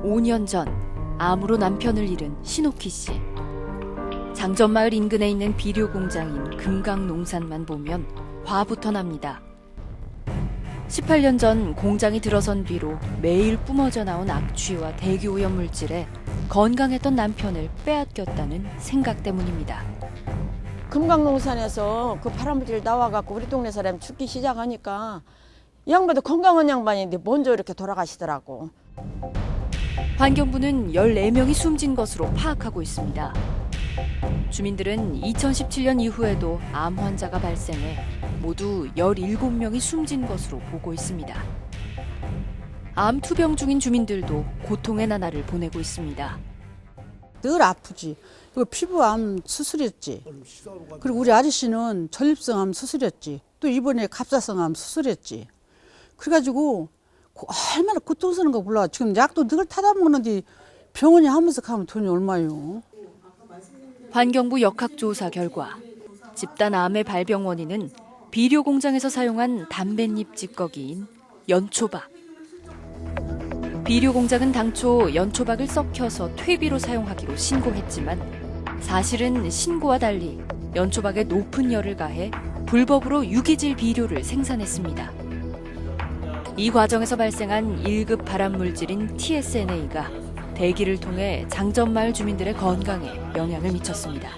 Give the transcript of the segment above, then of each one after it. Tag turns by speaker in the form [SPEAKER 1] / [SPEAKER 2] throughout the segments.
[SPEAKER 1] 5년 전 암으로 남편을 잃은 신옥희 씨. 장전마을 인근에 있는 비료 공장인 금강농산만 보면 화부터 납니다. 18년 전 공장이 들어선 뒤로 매일 뿜어져 나온 악취와 대기오염 물질에 건강했던 남편을 빼앗겼다는 생각 때문입니다.
[SPEAKER 2] 금강농산에서 그 발암물질 나와갖고 우리 동네 사람 죽기 시작하니까 이 양반도 건강한 양반인데 먼저 이렇게 돌아가시더라고.
[SPEAKER 1] 환경부는 14명이 숨진 것으로 파악하고 있습니다. 주민들은 2017년 이후에도 암 환자가 발생해 모두 17명이 숨진 것으로 보고 있습니다. 암 투병 중인 주민들도 고통의 나날을 보내고 있습니다.
[SPEAKER 3] 늘 아프지. 이거 피부암 수술했지. 그리고 우리 아저씨는 전립성암 수술했지. 또 이번에 갑사성암 수술했지. 그래가지고 얼마나 고통스러운 거 몰라. 지금 약도 늘 타다 먹는데 병원에 하면서 가면 돈이 얼마요?
[SPEAKER 1] 환경부 역학조사 결과 집단 암의 발병 원인은 비료 공장에서 사용한 담뱃잎 찌꺼기인 연초박. 비료 공장은 당초 연초박을 썩혀서 퇴비로 사용하기로 신고했지만 사실은 신고와 달리 연초박에 높은 열을 가해 불법으로 유기질 비료를 생산했습니다. 이 과정에서 발생한 1급 발암물질인 TSNA가 대기를 통해 장전마을 주민들의 건강에 영향을 미쳤습니다.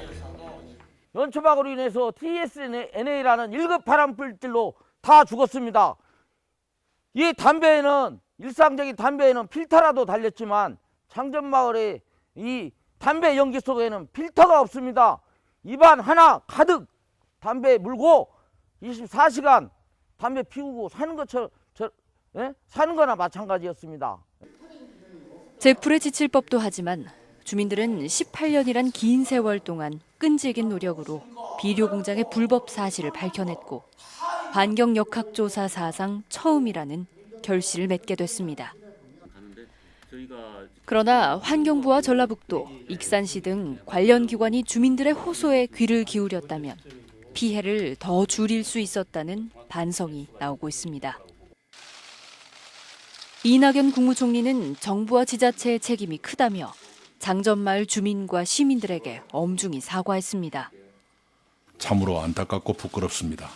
[SPEAKER 4] 연초박으로 인해서 TSNA라는 1급 발암물질로 다 죽었습니다. 이 담배에는 일상적인 담배에는 필터라도 달렸지만 장전마을의 이 담배 연기 속에는 필터가 없습니다. 입안 하나 가득 담배 물고 24시간 담배 피우고 사는 것처럼 사는 거나 마찬가지였습니다.
[SPEAKER 1] 제풀에 지칠 법도 하지만 주민들은 18년이란 긴 세월 동안 끈질긴 노력으로 비료 공장의 불법 사실을 밝혀냈고 환경역학조사 사상 처음이라는 결실을 맺게 됐습니다. 그러나 환경부와 전라북도, 익산시 등 관련 기관이 주민들의 호소에 귀를 기울였다면 피해를 더 줄일 수 있었다는 반성이 나오고 있습니다. 이낙연 국무총리는 정부와 지자체의 책임이 크다며 장전마을 주민과 시민들에게 엄중히 사과했습니다.
[SPEAKER 5] 참으로 안타깝고 부끄럽습니다.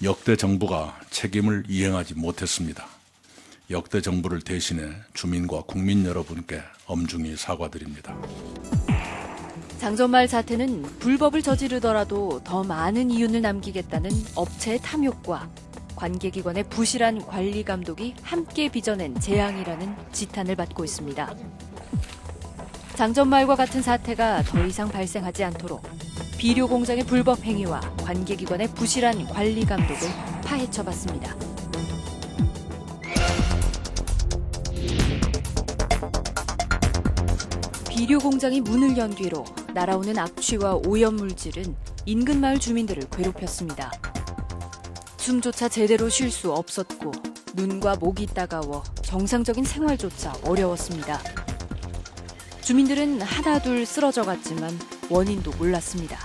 [SPEAKER 5] 역대 정부가 책임을 이행하지 못했습니다. 역대 정부를 대신해 주민과 국민 여러분께 엄중히 사과드립니다.
[SPEAKER 1] 장전마을 사태는 불법을 저지르더라도 더 많은 이윤을 남기겠다는 업체의 탐욕과 관계기관의 부실한 관리 감독이 함께 빚어낸 재앙이라는 지탄을 받고 있습니다. 장전마을과 같은 사태가 더 이상 발생하지 않도록 비료 공장의 불법 행위와 관계기관의 부실한 관리 감독을 파헤쳐봤습니다. 비료 공장이 문을 연 뒤로 날아오는 악취와 오염 물질은 인근 마을 주민들을 괴롭혔습니다. 숨조차 제대로 쉴 수 없었고 눈과 목이 따가워 정상적인 생활조차 어려웠습니다. 주민들은 하나둘 쓰러져 갔지만 원인도 몰랐습니다.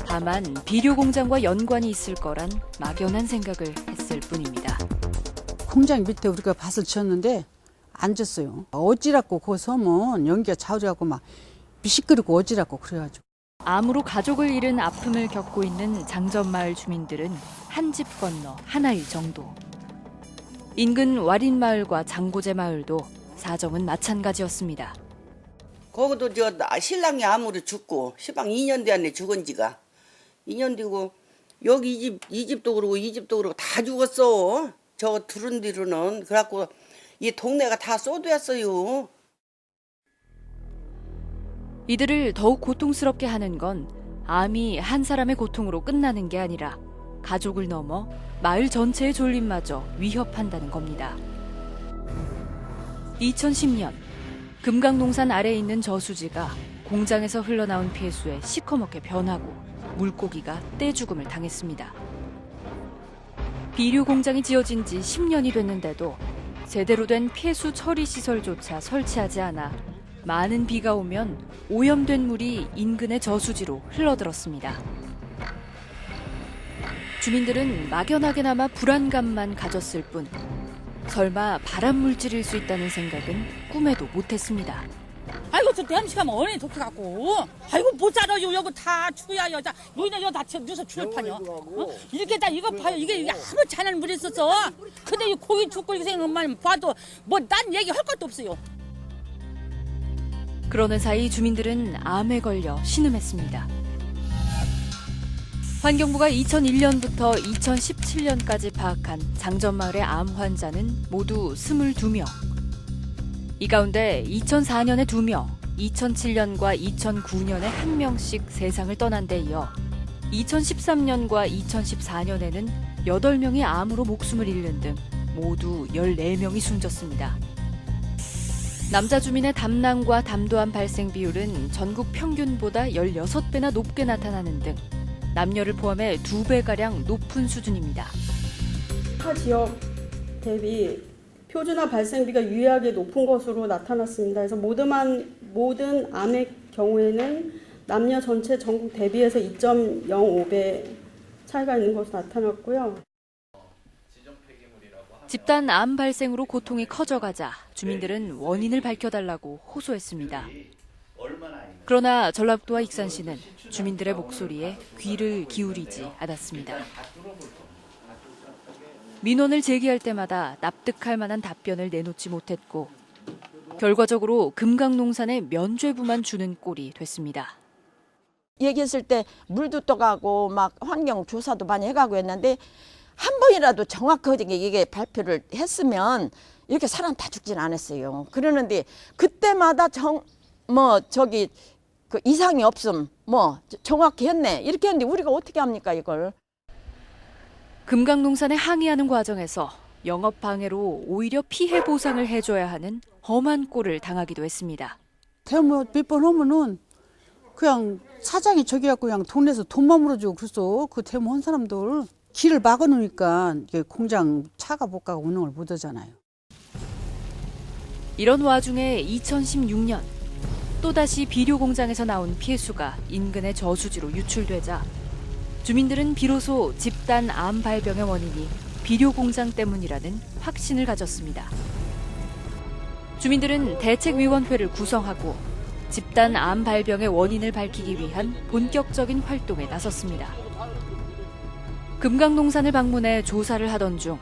[SPEAKER 1] 다만 비료 공장과 연관이 있을 거란 막연한 생각을 했을 뿐입니다.
[SPEAKER 3] 공장 밑에 우리가 밭을 지었는데 안 졌어요. 어찌라고 그 섬은 연기가 차오르고 막 미시끄럽고 어찌라고 그래가지고.
[SPEAKER 1] 암으로 가족을 잃은 아픔을 겪고 있는 장전마을 주민들은 한 집 건너 하나일 정도. 인근 와린마을과 장고제 마을도 사정은 마찬가지였습니다.
[SPEAKER 6] 거기도 신랑이 암으로 죽고 시방 2년 뒤안에 죽은 지가 2년 뒤고 여기 이 집도 그러고 이 집도 그러고 다 죽었어. 저 두른 뒤로는 그래갖고 이 동네가 다 쏟았어요.
[SPEAKER 1] 이들을 더욱 고통스럽게 하는 건 암이 한 사람의 고통으로 끝나는 게 아니라 가족을 넘어 마을 전체의 존립마저 위협한다는 겁니다. 2010년 금강농산 아래에 있는 저수지가 공장에서 흘러나온 폐수에 시커멓게 변하고 물고기가 떼죽음을 당했습니다. 비료 공장이 지어진 지 10년이 됐는데도 제대로 된 폐수 처리 시설조차 설치하지 않아 많은 비가 오면 오염된 물이 인근의 저수지로 흘러들었습니다. 주민들은 막연하게나마 불안감만 가졌을 뿐 설마 발암물질일 수 있다는 생각은 꿈에도 못했습니다.
[SPEAKER 7] 아이고 저 대함시가면 언니 덮여갖고 아이고 못 살아요. 여기 다 추야 여자 노인네 여다 누서 추월판요. 이렇게 다 이거 봐요. 이게 아무 잔한 물이 있었어. 근데 이 고기 죽고 이렇게 생긴 것만 봐도 뭐 난 얘기할 것도 없어요.
[SPEAKER 1] 그러는 사이 주민들은 암에 걸려 신음했습니다. 환경부가 2001년부터 2017년까지 파악한 장전마을의 암 환자는 모두 22명. 이 가운데 2004년에 2명, 2007년과 2009년에 1명씩 세상을 떠난 데 이어 2013년과 2014년에는 8명이 암으로 목숨을 잃는 등 모두 14명이 숨졌습니다. 남자 주민의 담낭과 담도암 발생 비율은 전국 평균보다 16배나 높게 나타나는 등 남녀를 포함해 2배가량 높은 수준입니다.
[SPEAKER 8] 타 지역 대비 표준화 발생비가 유의하게 높은 것으로 나타났습니다. 그래서 모든 암의 경우에는 남녀 전체 전국 대비해서 2.05배 차이가 있는 것으로 나타났고요.
[SPEAKER 1] 집단 암 발생으로 고통이 커져가자 주민들은 원인을 밝혀달라고 호소했습니다. 그러나 전라북도와 익산시는 주민들의 목소리에 귀를 기울이지 않았습니다. 민원을 제기할 때마다 납득할 만한 답변을 내놓지 못했고 결과적으로 금강농산에 면죄부만 주는 꼴이 됐습니다.
[SPEAKER 2] 얘기했을 때 물도 떠가고 막 환경 조사도 많이 해가고 했는데 한 번이라도 정확하게 이게 발표를 했으면 이렇게 사람 다 죽진 않았어요. 그러는데 그때마다 그 이상이 없음, 정확히 했네 이렇게 했는데 우리가 어떻게 합니까 이걸?
[SPEAKER 1] 금강농산에 항의하는 과정에서 영업방해로 오히려 피해 보상을 해줘야 하는 험한 꼴을 당하기도 했습니다.
[SPEAKER 3] 대모 몇 번 하면은 그냥 사장이 저기 갖고 그냥 돈 내서 돈만 물어주고 그랬어. 그 대모 한 사람들 길을 막아놓으니까 이게 공장 차가 못 가고 운영을 못 하잖아요.
[SPEAKER 1] 이런 와중에 2016년 또다시 비료 공장에서 나온 폐수가 인근의 저수지로 유출되자 주민들은 비로소 집단 암 발병의 원인이 비료 공장 때문이라는 확신을 가졌습니다. 주민들은 대책위원회를 구성하고 집단 암 발병의 원인을 밝히기 위한 본격적인 활동에 나섰습니다. 금강농산을 방문해 조사를 하던 중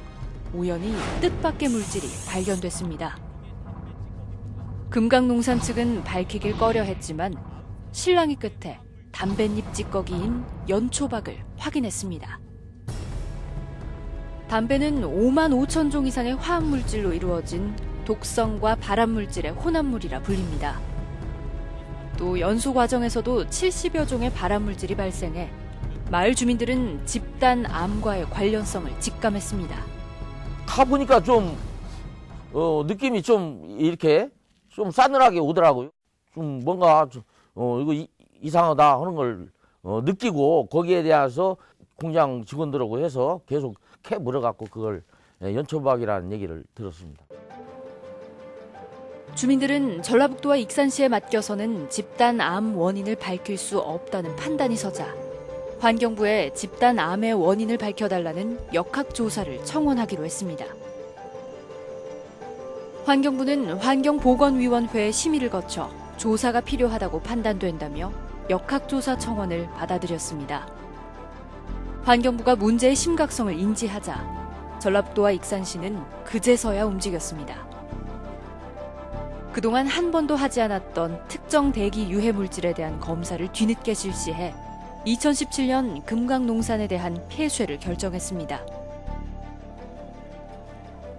[SPEAKER 1] 우연히 뜻밖의 물질이 발견됐습니다. 금강농산 측은 밝히길 꺼려했지만 실랑이 끝에 담뱃잎 찌꺼기인 연초박을 확인했습니다. 담배는 5만 5천 종 이상의 화학물질로 이루어진 독성과 발암물질의 혼합물이라 불립니다. 또 연소 과정에서도 70여 종의 발암물질이 발생해 마을 주민들은 집단 암과의 관련성을 직감했습니다.
[SPEAKER 4] 가보니까 좀 느낌이 좀 이렇게 좀 싸늘하게 오더라고요. 좀 뭔가 이거 이상하다 하는 걸 느끼고 거기에 대해서 공장 직원들하고 해서 계속 캐 물어갖고 그걸 연초박이라는 얘기를 들었습니다.
[SPEAKER 1] 주민들은 전라북도와 익산시에 맡겨서는 집단 암 원인을 밝힐 수 없다는 판단이 서자 환경부에 집단 암의 원인을 밝혀달라는 역학조사를 청원하기로 했습니다. 환경부는 환경보건위원회의 심의를 거쳐 조사가 필요하다고 판단된다며 역학조사 청원을 받아들였습니다. 환경부가 문제의 심각성을 인지하자 전라북도와 익산시는 그제서야 움직였습니다. 그동안 한 번도 하지 않았던 특정 대기 유해 물질에 대한 검사를 뒤늦게 실시해 2017년 금강농산에 대한 폐쇄를 결정했습니다.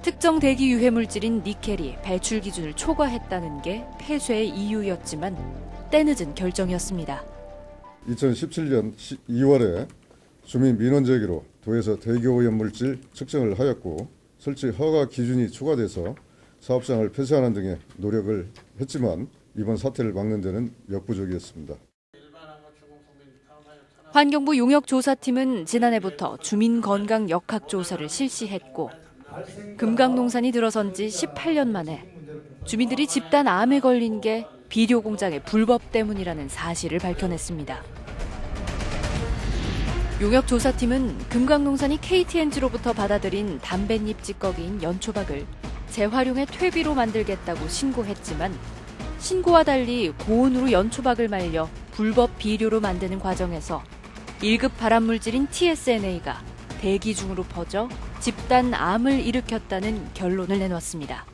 [SPEAKER 1] 특정 대기 유해 물질인 니켈이 배출 기준을 초과했다는 게 폐쇄의 이유였지만 때늦은 결정이었습니다.
[SPEAKER 9] 2017년 2월에 주민 민원 제기로 도에서 대기오염물질 측정을 하였고 설치 허가 기준이 추가돼서 사업장을 폐쇄하는 등의 노력을 했지만 이번 사태를 막는 데는 역부족이었습니다.
[SPEAKER 1] 환경부 용역조사팀은 지난해부터 주민건강 역학조사를 실시했고 금강농산이 들어선 지 18년 만에 주민들이 집단 암에 걸린 게 비료 공장의 불법 때문이라는 사실을 밝혀냈습니다. 용역조사팀은 금강농산이 KTNG로부터 받아들인 담뱃잎 찌꺼기인 연초박을 재활용해 퇴비로 만들겠다고 신고했지만 신고와 달리 고온으로 연초박을 말려 불법 비료로 만드는 과정에서 1급 발암물질인 TSNA가 대기 중으로 퍼져 집단 암을 일으켰다는 결론을 내놓았습니다.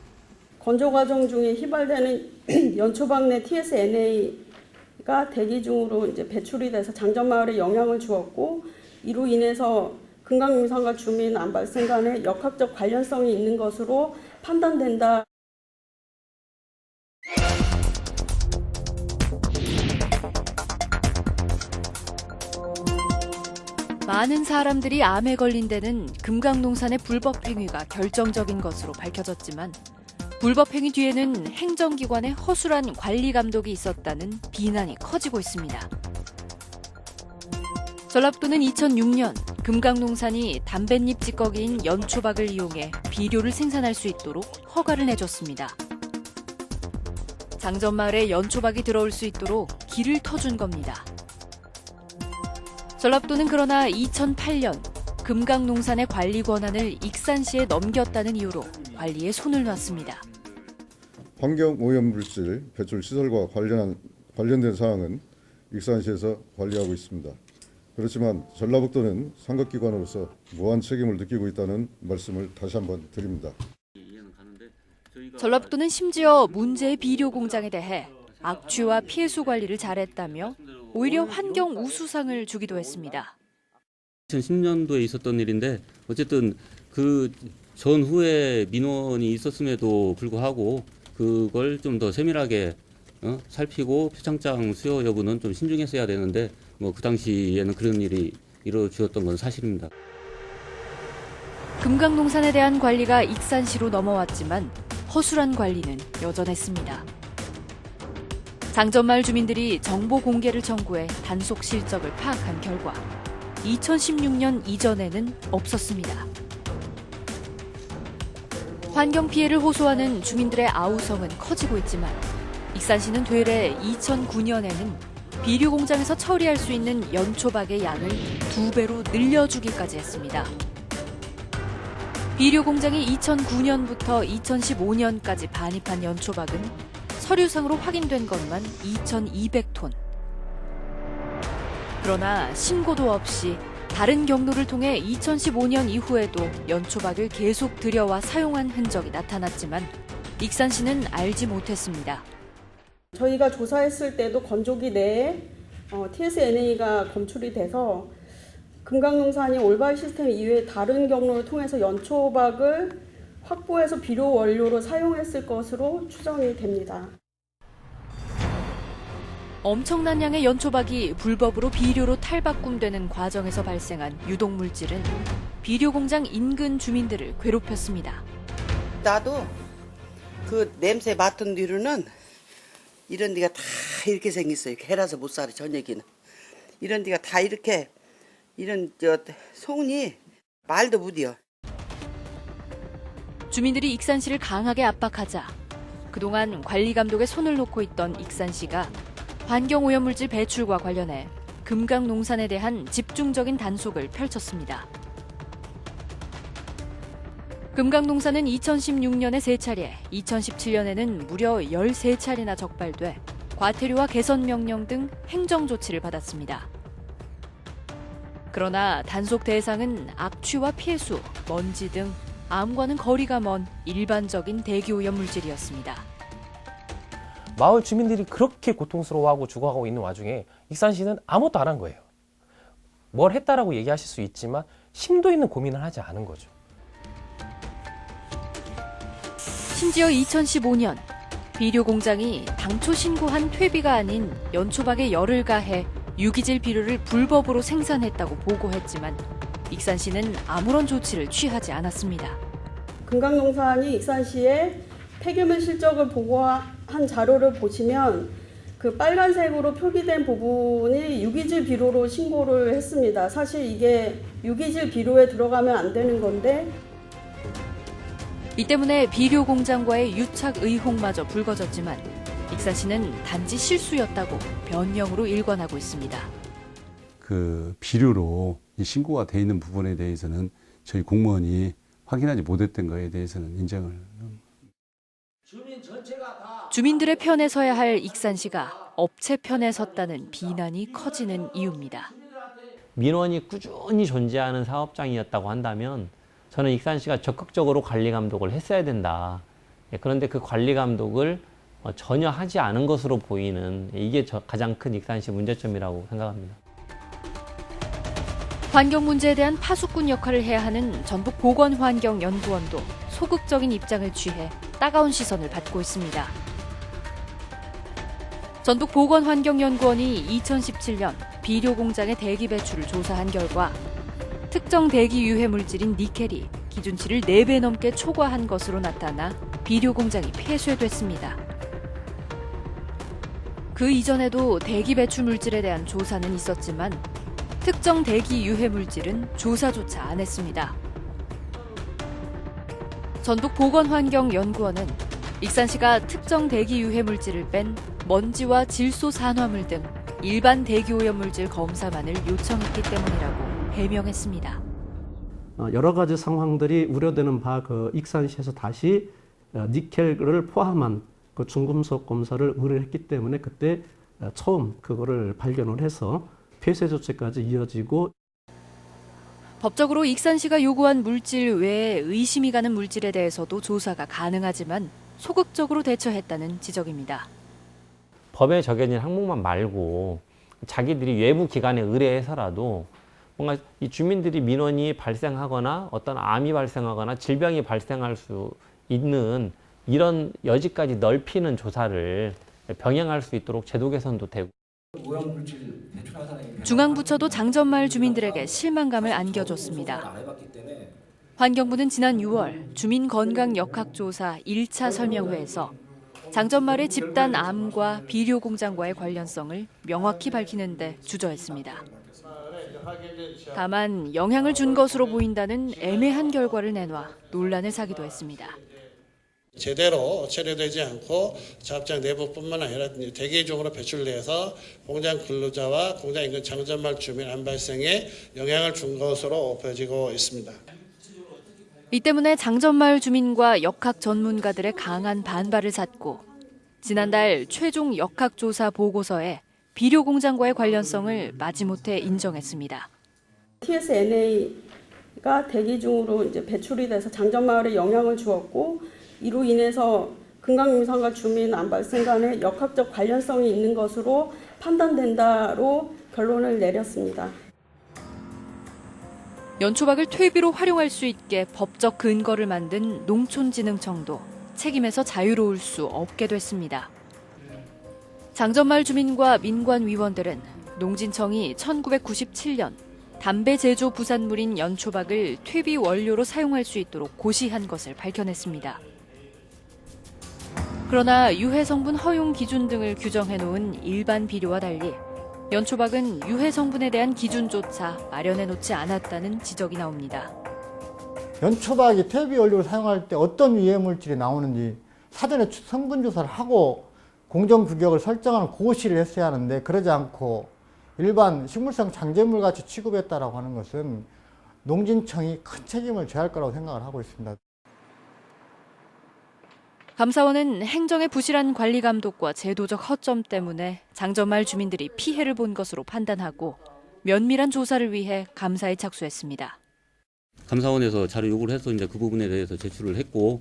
[SPEAKER 8] 건조 과정 중에 휘발되는 연초박 내 TSNA가 대기 중으로 이제 배출이 돼서 장전마을에 영향을 주었고 이로 인해서 금강농산과 주민 암 발생 간에 역학적 관련성이 있는 것으로 판단된다.
[SPEAKER 1] 많은 사람들이 암에 걸린 데는 금강농산의 불법 행위가 결정적인 것으로 밝혀졌지만 불법 행위 뒤에는 행정기관의 허술한 관리 감독이 있었다는 비난이 커지고 있습니다. 전라북도는 2006년 금강농산이 담뱃잎 찌꺼기인 연초박을 이용해 비료를 생산할 수 있도록 허가를 내줬습니다. 장전마을에 연초박이 들어올 수 있도록 길을 터준 겁니다. 전라북도는 그러나 2008년 금강농산의 관리 권한을 익산시에 넘겼다는 이유로 관리에 손을 놨습니다.
[SPEAKER 9] 환경오염물질 배출 시설과 관련된 사항은 익산시에서 관리하고 있습니다. 그렇지만 전라북도는 상급기관으로서 무한 책임을 느끼고 있다는 말씀을 다시 한번 드립니다.
[SPEAKER 1] 전라북도는 심지어 문제의 비료 공장에 대해 악취와 피해수 관리를 잘했다며 오히려 환경 우수상을 주기도 했습니다.
[SPEAKER 10] 2010년도에 있었던 일인데 어쨌든 그 전후에 민원이 있었음에도 불구하고 그걸 좀 더 세밀하게 살피고 표창장 수여 여부는 좀 신중했어야 되는데 그 당시에는 그런 일이 이루어졌던 건 사실입니다.
[SPEAKER 1] 금강농산에 대한 관리가 익산시로 넘어왔지만 허술한 관리는 여전했습니다. 장전마을 주민들이 정보 공개를 청구해 단속 실적을 파악한 결과 2016년 이전에는 없었습니다. 환경 피해를 호소하는 주민들의 아우성은 커지고 있지만 익산시는 되레 2009년에는 비료 공장에서 처리할 수 있는 연초박의 양을 2배로 늘려주기까지 했습니다. 비료 공장이 2009년부터 2015년까지 반입한 연초박은 서류상으로 확인된 것만 2,200톤. 그러나 신고도 없이 다른 경로를 통해 2015년 이후에도 연초박을 계속 들여와 사용한 흔적이 나타났지만 익산시는 알지 못했습니다.
[SPEAKER 8] 저희가 조사했을 때도 건조기 내에 TSNA가 검출이 돼서 금강농산이 올바이 시스템 이외에 다른 경로를 통해서 연초박을 확보해서 비료 원료로 사용했을 것으로 추정이 됩니다.
[SPEAKER 1] 엄청난 양의 연초박이 불법으로 비료로 탈바꿈되는 과정에서 발생한 유독물질은 비료 공장 인근 주민들을 괴롭혔습니다.
[SPEAKER 6] 나도 그 냄새 맡은 뒤로는 이런 데가 다 이렇게 생겼어요. 해라서 못 살아 저녁에는. 이런 데가 다 이렇게 이런 송이 말도 못해요.
[SPEAKER 1] 주민들이 익산시를 강하게 압박하자 그동안 관리 감독에 손을 놓고 있던 익산시가 환경오염물질 배출과 관련해 금강농산에 대한 집중적인 단속을 펼쳤습니다. 금강농산은 2016년에 3차례, 2017년에는 무려 13차례나 적발돼 과태료와 개선 명령 등 행정 조치를 받았습니다. 그러나 단속 대상은 악취와 폐수, 먼지 등 암과는 거리가 먼 일반적인 대기오염 물질이었습니다.
[SPEAKER 11] 마을 주민들이 그렇게 고통스러워하고 죽어가고 있는 와중에 익산시는 아무것도 안 한 거예요. 뭘 했다라고 얘기하실 수 있지만 심도 있는 고민을 하지 않은 거죠.
[SPEAKER 1] 심지어 2015년 비료 공장이 당초 신고한 퇴비가 아닌 연초박에 열을 가해 유기질 비료를 불법으로 생산했다고 보고했지만 익산시는 아무런 조치를 취하지 않았습니다.
[SPEAKER 8] 금강농산이 익산시에 폐기물 실적을 보고한 자료를 보시면 그 빨간색으로 표기된 부분이 유기질 비료로 신고를 했습니다. 사실 이게 유기질 비료에 들어가면 안 되는 건데
[SPEAKER 1] 이 때문에 비료 공장과의 유착 의혹마저 불거졌지만 익산시는 단지 실수였다고 변명으로 일관하고 있습니다.
[SPEAKER 12] 그 비료로 이 신고가 돼 있는 부분에 대해서는 저희 공무원이 확인하지 못했던 거에 대해서는 인정을.
[SPEAKER 1] 주민들의 편에 서야 할 익산시가 업체 편에 섰다는 비난이 커지는 이유입니다.
[SPEAKER 13] 민원이 꾸준히 존재하는 사업장이었다고 한다면 저는 익산시가 적극적으로 관리 감독을 했어야 된다. 그런데 그 관리 감독을 전혀 하지 않은 것으로 보이는 이게 가장 큰 익산시 문제점이라고 생각합니다.
[SPEAKER 1] 환경 문제에 대한 파수꾼 역할을 해야 하는 전북보건환경연구원도 소극적인 입장을 취해 따가운 시선을 받고 있습니다. 전북보건환경연구원이 2017년 비료 공장의 대기 배출을 조사한 결과 특정 대기 유해 물질인 니켈이 기준치를 4배 넘게 초과한 것으로 나타나 비료 공장이 폐쇄됐습니다. 그 이전에도 대기 배출 물질에 대한 조사는 있었지만 특정 대기 유해 물질은 조사조차 안 했습니다. 전북보건환경연구원은 익산시가 특정 대기 유해 물질을 뺀 먼지와 질소 산화물 등 일반 대기 오염 물질 검사만을 요청했기 때문이라고 해명했습니다.
[SPEAKER 14] 여러 가지 상황들이 우려되는 바 그 익산시에서 다시 니켈을 포함한 그 중금속 검사를 의뢰했기 때문에 그때 처음 그거를 발견을 해서 폐쇄 조치까지 이어지고.
[SPEAKER 1] 법적으로 익산시가 요구한 물질 외에 의심이 가는 물질에 대해서도 조사가 가능하지만 소극적으로 대처했다는 지적입니다.
[SPEAKER 13] 법에 적용된 항목만 말고 자기들이 외부 기관에 의뢰해서라도 뭔가 이 주민들이 민원이 발생하거나 어떤 암이 발생하거나 질병이 발생할 수 있는 이런 여지까지 넓히는 조사를 병행할 수 있도록 제도 개선도 되고.
[SPEAKER 1] 중앙부처도 장전마을 주민들에게 실망감을 안겨줬습니다. 환경부는 지난 6월 주민건강역학조사 1차 설명회에서 장전마을의 집단 암과 비료 공장과의 관련성을 명확히 밝히는 데 주저했습니다. 다만 영향을 준 것으로 보인다는 애매한 결과를 내놔 논란을 사기도 했습니다.
[SPEAKER 15] 제대로 처리되지 않고 사업장 내부뿐만 아니라 대기종으로 배출돼서 공장 근로자와 공장 인근 장전마을 주민 암 발생에 영향을 준 것으로 보여지고 있습니다.
[SPEAKER 1] 이 때문에 장전마을 주민과 역학 전문가들의 강한 반발을 샀고 지난달 최종 역학조사 보고서에 비료 공장과의 관련성을 마지못해 인정했습니다.
[SPEAKER 8] TSNA가 대기 중으로 이제 배출이 돼서 장전마을에 영향을 주었고 이로 인해서 금강림산과 주민 암 발생 간에 역학적 관련성이 있는 것으로 판단된다로 결론을 내렸습니다.
[SPEAKER 1] 연초박을 퇴비로 활용할 수 있게 법적 근거를 만든 농촌진흥청도 책임에서 자유로울 수 없게 됐습니다. 장전마을 주민과 민관위원들은 농진청이 1997년 담배 제조 부산물인 연초박을 퇴비 원료로 사용할 수 있도록 고시한 것을 밝혀냈습니다. 그러나 유해 성분 허용 기준 등을 규정해놓은 일반 비료와 달리 연초박은 유해 성분에 대한 기준조차 마련해놓지 않았다는 지적이 나옵니다.
[SPEAKER 16] 연초박이 퇴비 원료를 사용할 때 어떤 유해 물질이 나오는지 사전에 성분 조사를 하고 공정 규격을 설정하는 고시를 했어야 하는데 그러지 않고 일반 식물성 장제물 같이 취급했다라고 하는 것은 농진청이 큰 책임을 져야 할 거라고 생각을 하고 있습니다.
[SPEAKER 1] 감사원은 행정의 부실한 관리 감독과 제도적 허점 때문에 장전마을 주민들이 피해를 본 것으로 판단하고 면밀한 조사를 위해 감사에 착수했습니다.
[SPEAKER 10] 감사원에서 자료 요구를 해서 이제 그 부분에 대해서 제출을 했고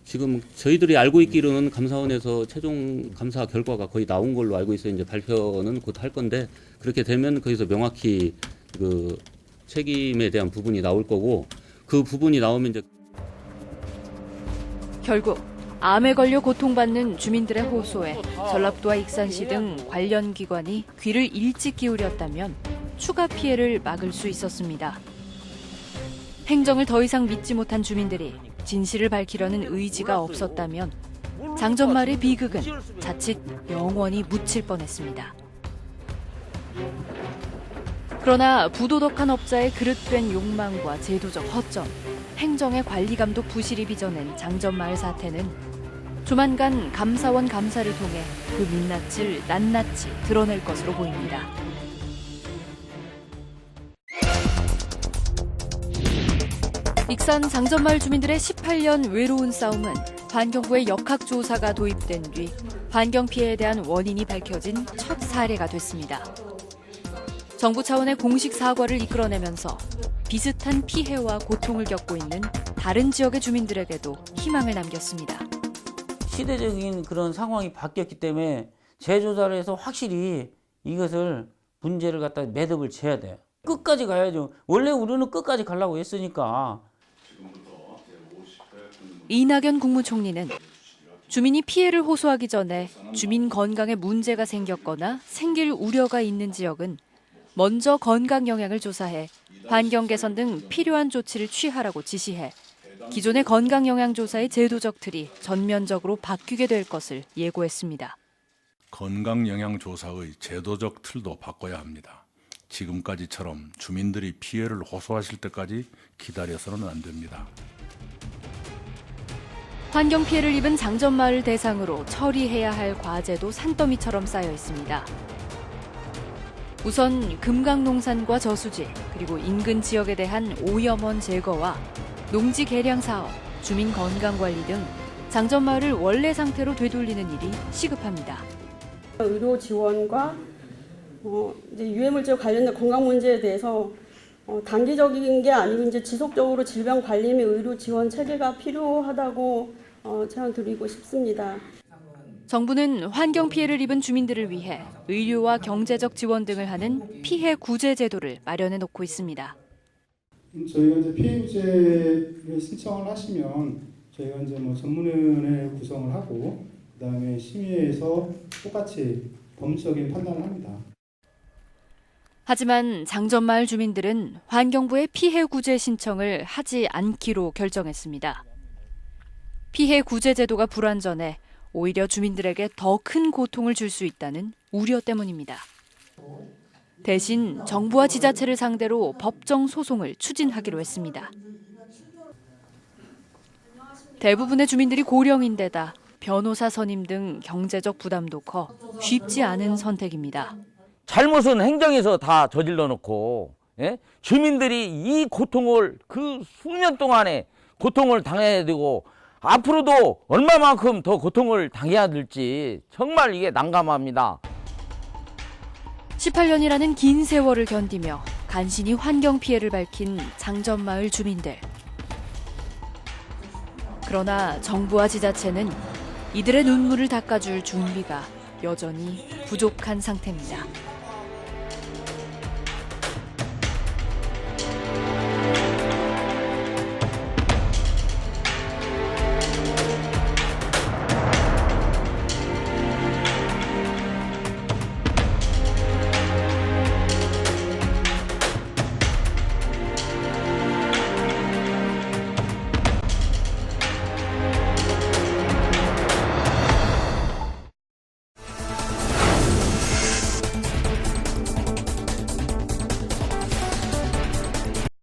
[SPEAKER 10] 지금 저희들이 알고 있기로는 감사원에서 최종 감사 결과가 거의 나온 걸로 알고 있어요. 이제 발표는 곧 할 건데 그렇게 되면 거기서 명확히 그 책임에 대한 부분이 나올 거고 그 부분이 나오면 이제
[SPEAKER 1] 결국 암에 걸려 고통받는 주민들의 호소에 전라도와 익산시 등 관련 기관이 귀를 일찍 기울였다면 추가 피해를 막을 수 있었습니다. 행정을 더 이상 믿지 못한 주민들이 진실을 밝히려는 의지가 없었다면 장전마을의 비극은 자칫 영원히 묻힐 뻔했습니다. 그러나 부도덕한 업자의 그릇된 욕망과 제도적 허점, 행정의 관리 감독 부실이 빚어낸 장전마을 사태는 조만간 감사원 감사를 통해 그 민낯을 낱낱이 드러낼 것으로 보입니다. 익산 장전마을 주민들의 18년 외로운 싸움은 환경부의 역학조사가 도입된 뒤 환경 피해에 대한 원인이 밝혀진 첫 사례가 됐습니다. 정부 차원의 공식 사과를 이끌어내면서 비슷한 피해와 고통을 겪고 있는 다른 지역의 주민들에게도 희망을 남겼습니다.
[SPEAKER 17] 시대적인 그런 상황이 바뀌었기 때문에 재조사를 해서 확실히 이것을 문제를 갖다 매듭을 지어야 돼요. 끝까지 가야죠. 원래 우리는 끝까지 가려고 했으니까.
[SPEAKER 1] 이낙연 국무총리는 주민이 피해를 호소하기 전에 주민 건강에 문제가 생겼거나 생길 우려가 있는 지역은 먼저 건강 영향을 조사해 환경 개선 등 필요한 조치를 취하라고 지시해 기존의 건강 영향 조사의 제도적 틀이 전면적으로 바뀌게 될 것을 예고했습니다.
[SPEAKER 5] 건강 영향 조사의 제도적 틀도 바꿔야 합니다. 지금까지처럼 주민들이 피해를 호소하실 때까지 기다려서는 안 됩니다.
[SPEAKER 1] 환경 피해를 입은 장전마을 대상으로 처리해야 할 과제도 산더미처럼 쌓여 있습니다. 우선 금강농산과 저수지, 그리고 인근 지역에 대한 오염원 제거와 농지 개량 사업, 주민 건강 관리 등 장전마을을 원래 상태로 되돌리는 일이 시급합니다.
[SPEAKER 8] 의료 지원과 이제 유해물질 관련된 건강 문제에 대해서 단기적인 게 아니고 이제 지속적으로 질병 관리 및 의료 지원 체계가 필요하다고 제안드리고 싶습니다.
[SPEAKER 1] 정부는 환경 피해를 입은 주민들을 위해 의료와 경제적 지원 등을 하는 피해 구제 제도를 마련해 놓고 있습니다.
[SPEAKER 18] 저희가 이제 피해 구제를 신청을 하시면 저희가 이제 전문위원회 구성을 하고 그다음에 심의회에서 똑같이 법률적인 판단을 합니다.
[SPEAKER 1] 하지만 장전마을 주민들은 환경부에 피해 구제 신청을 하지 않기로 결정했습니다. 피해 구제 제도가 불완전해 오히려 주민들에게 더 큰 고통을 줄 수 있다는 우려 때문입니다. 대신 정부와 지자체를 상대로 법정 소송을 추진하기로 했습니다. 대부분의 주민들이 고령인데다 변호사 선임 등 경제적 부담도 커 쉽지 않은 선택입니다.
[SPEAKER 4] 잘못은 행정에서 다 저질러 놓고 주민들이 이 고통을 그 수년 동안에 고통을 당해야 되고 앞으로도 얼마만큼 더 고통을 당해야 될지 정말 이게 난감합니다.
[SPEAKER 1] 18년이라는 긴 세월을 견디며 간신히 환경 피해를 밝힌 장전마을 주민들. 그러나 정부와 지자체는 이들의 눈물을 닦아줄 준비가 여전히 부족한 상태입니다.